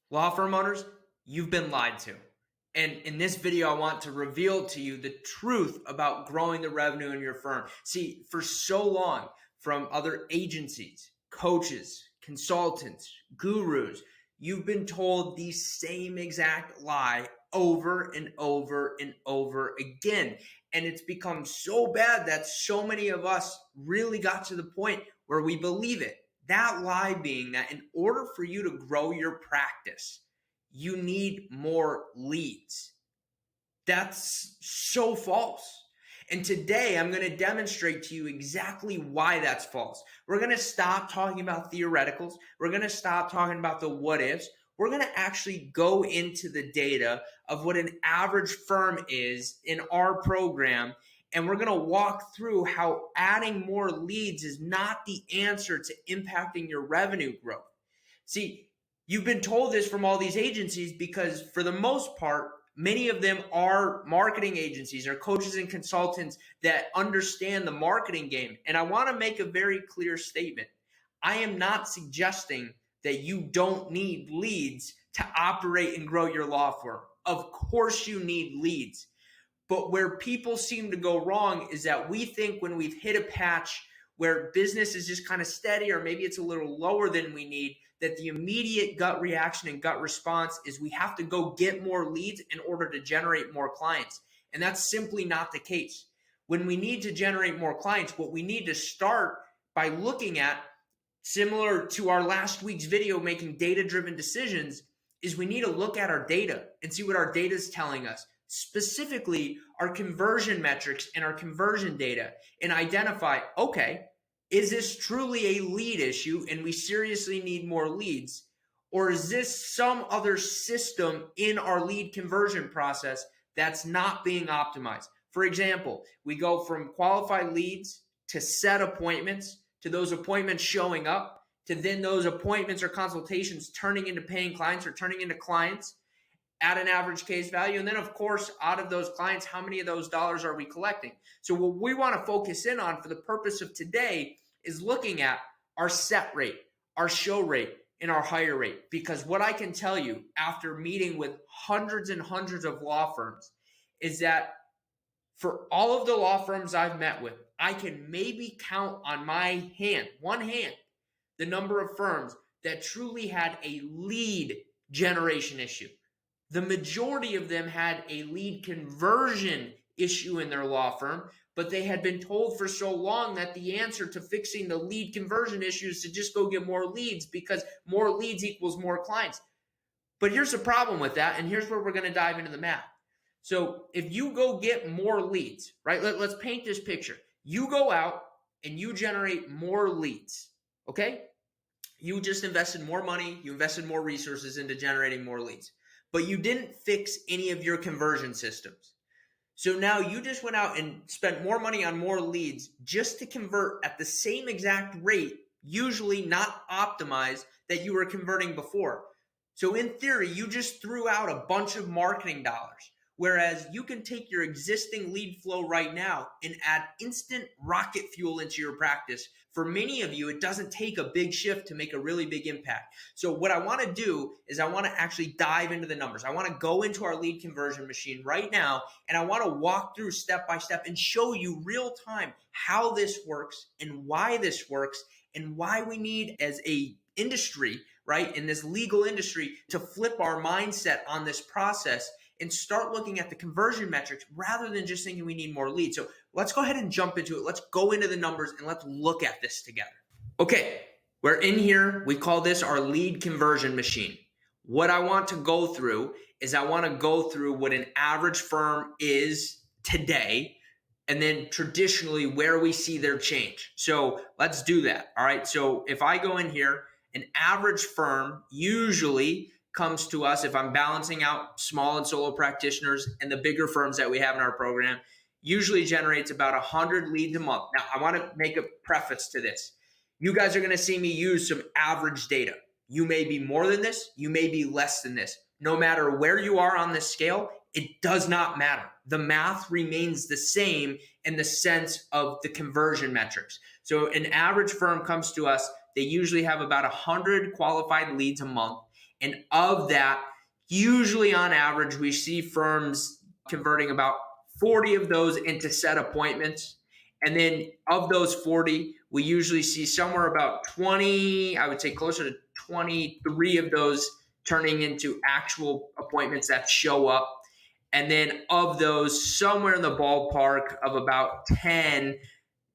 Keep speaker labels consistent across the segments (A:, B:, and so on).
A: Law firm owners, you've been lied to. And in this video, I want to reveal to you the truth about growing the revenue in your firm. See, for so long, from other agencies, coaches, consultants, gurus, you've been told the same exact lie over and over and over again. And it's become so bad that so many of us really got to the point where we believe it. That lie being that in order for you to grow your practice, you need more leads. That's so false. And today I'm going to demonstrate to you exactly why that's false. We're going to stop talking about theoreticals. We're going to stop talking about the what ifs. We're going to actually go into the data of what an average firm is in our program. And we're going to walk through how adding more leads is not the answer to impacting your revenue growth. See, you've been told this from all these agencies because for the most part, many of them are marketing agencies or coaches and consultants that understand the marketing game. And I want to make a very clear statement. I am not suggesting that you don't need leads to operate and grow your law firm. Of course you need leads. But where people seem to go wrong is that we think when we've hit a patch where business is just kind of steady, or maybe it's a little lower than we need, that the immediate gut reaction and gut response is we have to go get more leads in order to generate more clients. And that's simply not the case. When we need to generate more clients, what we need to start by looking at, similar to our last week's video, making data-driven decisions, is we need to look at our data and see what our data is telling us. Specifically, our conversion metrics and our conversion data, and identify, okay, is this truly a lead issue and we seriously need more leads? Or is this some other system in our lead conversion process that's not being optimized? For example, we go from qualified leads to set appointments, to those appointments showing up, to then those appointments or consultations turning into paying clients or turning into clients at an average case value. And then, of course, out of those clients, how many of those dollars are we collecting? So what we want to focus in on for the purpose of today is looking at our set rate, our show rate, and our hire rate. Because what I can tell you after meeting with hundreds and hundreds of law firms is that for all of the law firms I've met with, I can maybe count on my hand, one hand, the number of firms that truly had a lead generation issue. The majority of them had a lead conversion issue in their law firm, but they had been told for so long that the answer to fixing the lead conversion issue is to just go get more leads because more leads equals more clients. But here's the problem with that, and here's where we're going to dive into the math. So if you go get more leads, right? Let's paint this picture. You go out and you generate more leads, okay? You just invested more money, you invested more resources into generating more leads, but you didn't fix any of your conversion systems. So now you just went out and spent more money on more leads just to convert at the same exact rate, usually not optimized, that you were converting before. So in theory, you just threw out a bunch of marketing dollars. Whereas you can take your existing lead flow right now and add instant rocket fuel into your practice. For many of you, it doesn't take a big shift to make a really big impact. So what I want to do is I want to actually dive into the numbers. I want to go into our lead conversion machine right now, and I want to walk through step by step and show you real time how this works and why this works and why we need, as a industry, right, in this legal industry, to flip our mindset on this process and start looking at the conversion metrics rather than just thinking we need more leads. So let's go ahead and jump into it. Let's go into the numbers and let's look at this together. Okay, we're in here. We call this our lead conversion machine. What I want to go through is I want to go through what an average firm is today and then traditionally where we see their change. So let's do that. All right, so if I go in here, an average firm usually comes to us, if I'm balancing out small and solo practitioners and the bigger firms that we have in our program, usually generates about 100 leads a month. Now, I want to make a preface to this. You guys are going to see me use some average data. You may be more than this. You may be less than this. No matter where you are on this scale, it does not matter. The math remains the same in the sense of the conversion metrics. So an average firm comes to us. They usually have about 100 qualified leads a month. And of that, usually on average, we see firms converting about 40 of those into set appointments. And then of those 40, we usually see somewhere about 20, I would say closer to 23 of those turning into actual appointments that show up. And then of those, somewhere in the ballpark of about 10,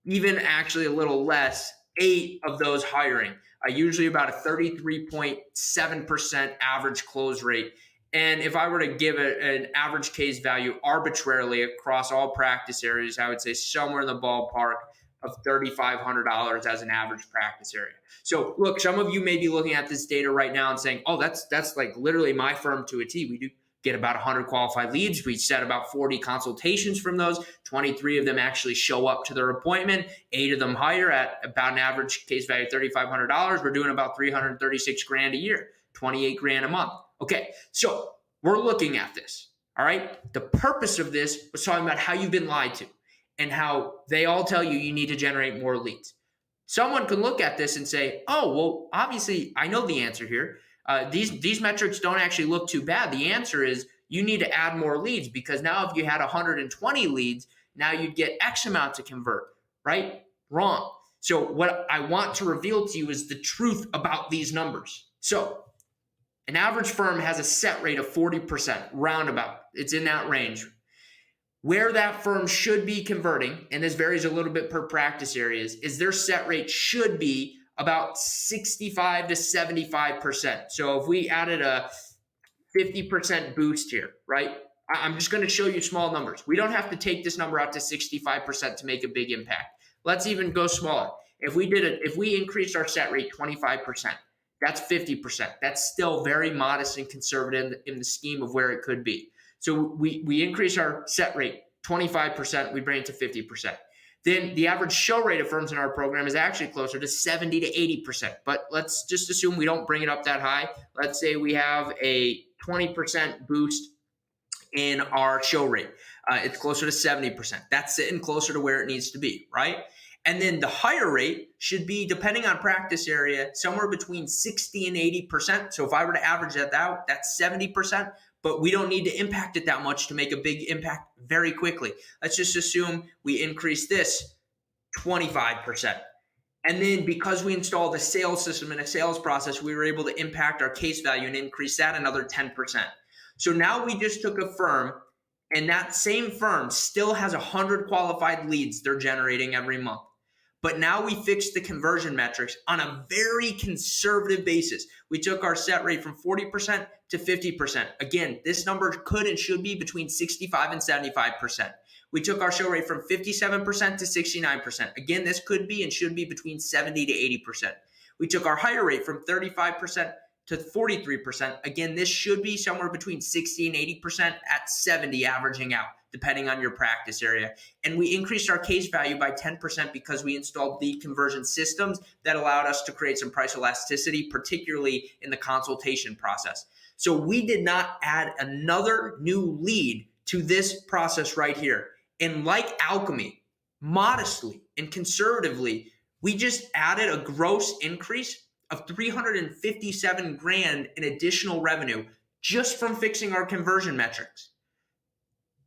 A: even actually a little less, 8 of those hiring, usually about a 33.7% average close rate. And if I were to give an average case value arbitrarily across all practice areas, I would say somewhere in the ballpark of $3,500 as an average practice area. So look, some of you may be looking at this data right now and saying, oh, that's like literally my firm to a T. We do get about 100 qualified leads. We set about 40 consultations from those. 23 of them actually show up to their appointment. 8 of them hire at about an average case value of $3,500. We're doing about 336 grand a year, 28 grand a month. Okay, so we're looking at this. All right. The purpose of this was talking about how you've been lied to and how they all tell you need to generate more leads. Someone can look at this and say, oh, well, obviously I know the answer here. These metrics don't actually look too bad. The answer is you need to add more leads, because now if you had 120 leads, now you'd get X amount to convert, right? Wrong. So what I want to reveal to you is the truth about these numbers. So an average firm has a set rate of 40%, roundabout. It's in that range. Where that firm should be converting, and this varies a little bit per practice areas, is their set rate should be about 65 to 75%. So if we added a 50% boost here, right? I'm just going to show you small numbers. We don't have to take this number out to 65% to make a big impact. Let's even go smaller. If we increased our set rate 25%, that's 50%. That's still very modest and conservative in the scheme of where it could be. So we increase our set rate 25%, we bring it to 50%. Then the average show rate of firms in our program is actually closer to 70 to 80%. But let's just assume we don't bring it up that high. Let's say we have a 20% boost in our show rate. It's closer to 70%. That's sitting closer to where it needs to be, right? And then the higher rate should be, depending on practice area, somewhere between 60 and 80%. So if I were to average that out, that's 70%. But we don't need to impact it that much to make a big impact very quickly. Let's just assume we increase this 25%. And then because we installed a sales system and a sales process, we were able to impact our case value and increase that another 10%. So now we just took a firm, and that same firm still has 100 qualified leads they're generating every month. But now we fixed the conversion metrics on a very conservative basis. We took our set rate from 40% to 50%. Again, this number could and should be between 65 and 75%. We took our show rate from 57% to 69%. Again, this could be and should be between 70 to 80%. We took our higher rate from 35% to 43%. Again, this should be somewhere between 60 and 80% at 70, averaging out, depending on your practice area. And we increased our case value by 10% because we installed lead conversion systems that allowed us to create some price elasticity, particularly in the consultation process. So we did not add another new lead to this process right here. And like alchemy, modestly and conservatively, we just added a gross increase of 357 grand in additional revenue just from fixing our conversion metrics.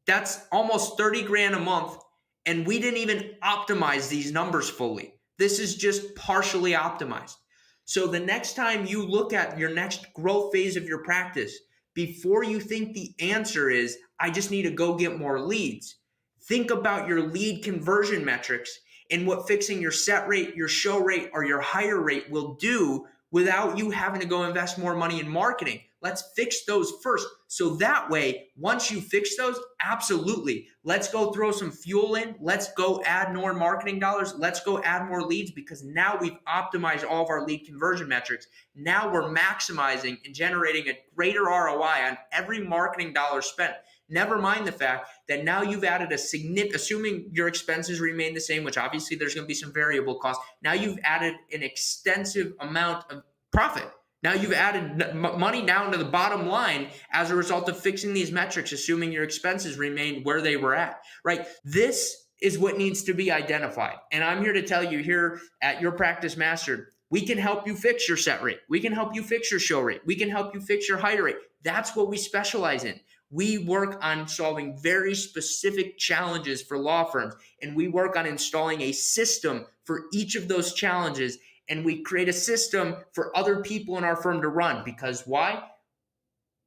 A: That's almost 30 grand a month, and we didn't even optimize these numbers fully. This is just partially optimized. So the next time you look at your next growth phase of your practice, before you think the answer is, I just need to go get more leads, think about your lead conversion metrics and what fixing your set rate, your show rate, or your higher rate will do without you having to go invest more money in marketing. Let's fix those first. So that way, once you fix those, absolutely, let's go throw some fuel in. Let's go add more marketing dollars. Let's go add more leads, because now we've optimized all of our lead conversion metrics. Now we're maximizing and generating a greater ROI on every marketing dollar spent. Never mind the fact that now you've added a significant, assuming your expenses remain the same, which obviously there's going to be some variable costs. Now you've added an extensive amount of profit. Now you've added money down to the bottom line as a result of fixing these metrics, assuming your expenses remain where they were at, right? This is what needs to be identified. And I'm here to tell you here at Your Practice Mastered, We can help you fix your set rate. We can help you fix your show rate. We can help you fix your hire rate. That's what we specialize in. We work on solving very specific challenges for law firms, and we work on installing a system for each of those challenges, and we create a system for other people in our firm to run. Because why?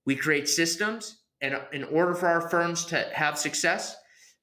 A: We create systems, and in order for our firms to have success,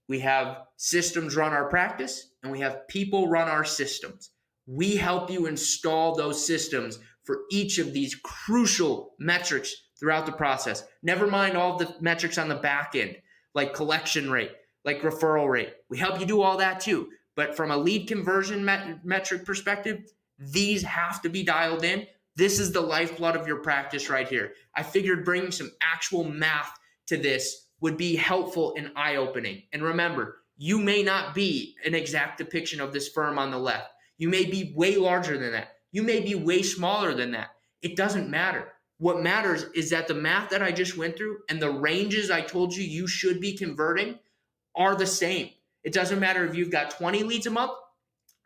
A: we have systems run our practice, and we have people run our systems. We help you install those systems for each of these crucial metrics throughout the process. Never mind all the metrics on the back end, like collection rate, like referral rate. We help you do all that too. But from a lead conversion metric perspective, these have to be dialed in. This is the lifeblood of your practice right here. I figured bringing some actual math to this would be helpful and eye-opening. And remember, you may not be an exact depiction of this firm on the left. You may be way larger than that. You may be way smaller than that. It doesn't matter. What matters is that the math that I just went through and the ranges I told you you should be converting are the same. It doesn't matter if you've got 20 leads a month,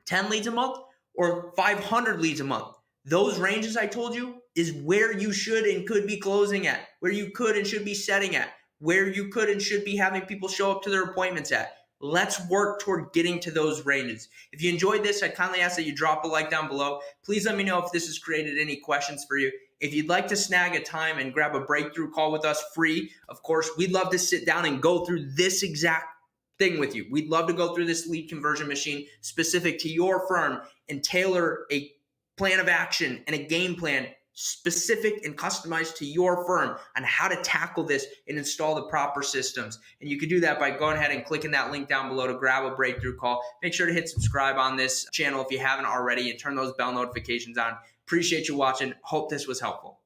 A: 10 leads a month, or 500 leads a month. Those ranges I told you is where you should and could be closing at, where you could and should be setting at, where you could and should be having people show up to their appointments at. Let's work toward getting to those ranges. If you enjoyed this, I kindly ask that you drop a like down below. Please let me know if this has created any questions for you. If you'd like to snag a time and grab a breakthrough call with us free, of course, we'd love to sit down and go through this exact thing with you. We'd love to go through this lead conversion machine specific to your firm and tailor a plan of action and a game plan specific and customized to your firm on how to tackle this and install the proper systems. And you can do that by going ahead and clicking that link down below to grab a breakthrough call. Make sure to hit subscribe on this channel if you haven't already and turn those bell notifications on. Appreciate you watching. Hope this was helpful.